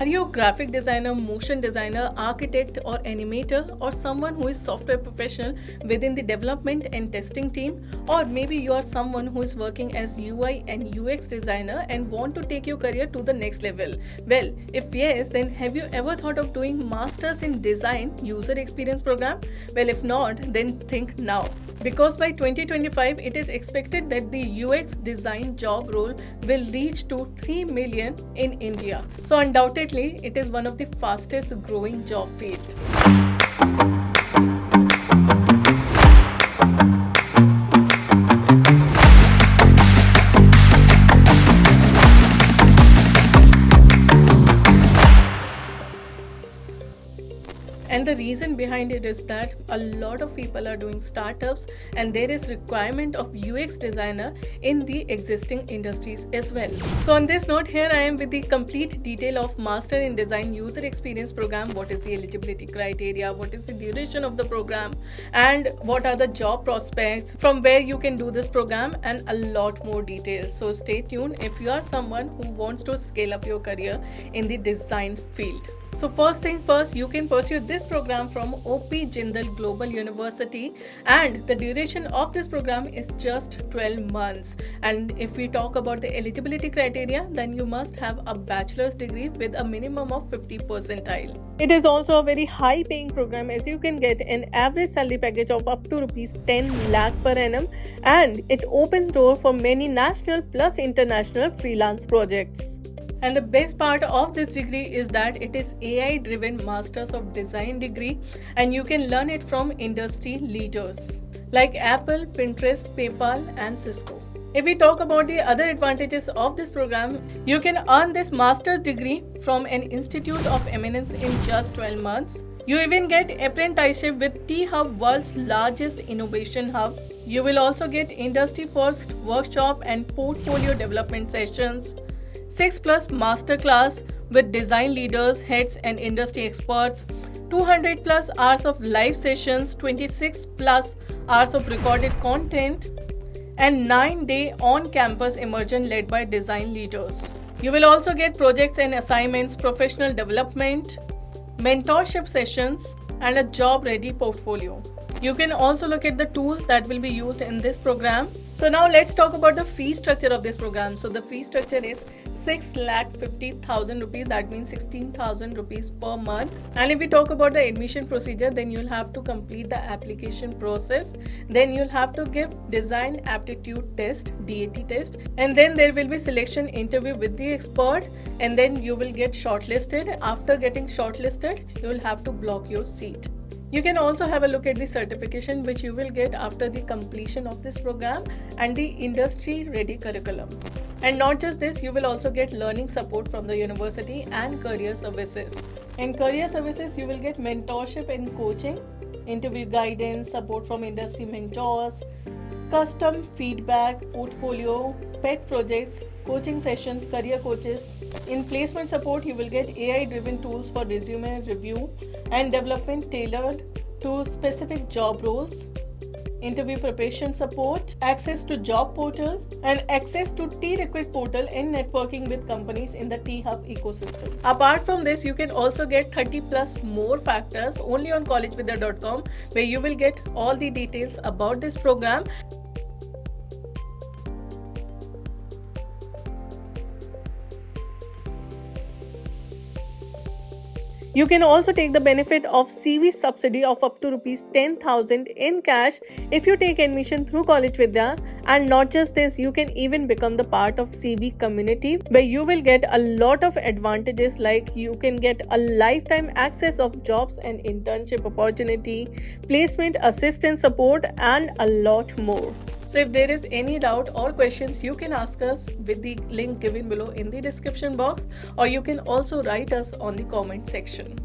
Are you a graphic designer, motion designer, architect, or animator, or someone who is software professional within the development and testing team? Or maybe you are someone who is working as UI and UX designer and want to take your career to the next level? Well, if yes, then have you ever thought of doing Masters in Design User Experience program? Well, if not, then think now. Because by 2025, it is expected that the UX design job role will reach to 3 million in India. So undoubtedly, it is one of the fastest growing job field. And the reason behind it is that a lot of people are doing startups and there is requirement of UX designer in the existing industries as well. So on this note, here I am with the complete detail of Master in Design User Experience program. What is the eligibility criteria? What is the duration of the program? And what are the job prospects? From where you can do this program and a lot more details. So stay tuned if you are someone who wants to scale up your career in the design field. So first thing first, you can pursue this program from OP Jindal Global University, and the duration of this program is just 12 months. And if we talk about the eligibility criteria, then you must have a bachelor's degree with a minimum of 50 percentile. It is also a very high paying program, as you can get an average salary package of up to rupees 10 lakh per annum, and it opens door for many national plus international freelance projects. And the best part of this degree is that it is AI driven Masters of Design degree, and you can learn it from industry leaders like Apple, Pinterest, PayPal, and Cisco. If we talk about the other advantages of this program, you can earn this master's degree from an institute of eminence in just 12 months. You even get apprenticeship with T-Hub, world's largest innovation hub. You will also get industry first workshop and portfolio development sessions, 6+ masterclass with design leaders, heads, and industry experts, 200+ hours of live sessions, 26+ hours of recorded content, and 9-day on-campus immersion led by design leaders. You will also get projects and assignments, professional development, mentorship sessions, and a job-ready portfolio. You can also look at the tools that will be used in this program. So now let's talk about the fee structure of this program. So the fee structure is 6,50,000 rupees, that means 16,000 rupees per month. And if we talk about the admission procedure, then you'll have to complete the application process. Then you'll have to give design aptitude test, DAT test, and then there will be selection interview with the expert, and then you will get shortlisted. After getting shortlisted, you will have to block your seat. You can also have a look at the certification which you will get after the completion of this program and the industry ready curriculum. And not just this, you will also get learning support from the university and career services. In career services, you will get mentorship and coaching, interview guidance, support from industry mentors, custom feedback, portfolio, pet projects, coaching sessions, career coaches. In placement support, you will get AI-driven tools for resume review and development tailored to specific job roles, interview preparation support, access to job portal, and access to T-Recruit portal and networking with companies in the T-Hub ecosystem. Apart from this, you can also get 30+ more factors only on collegevidya.com, where you will get all the details about this program. You can also take the benefit of CV subsidy of up to rupees 10,000 in cash if you take admission through College Vidya. And not just this, you can even become the part of CV community, where you will get a lot of advantages, like you can get a lifetime access of jobs and internship opportunity, placement assistance support, and a lot more. So if there is any doubt or questions, you can ask us with the link given below in the description box, or you can also write us on the comment section.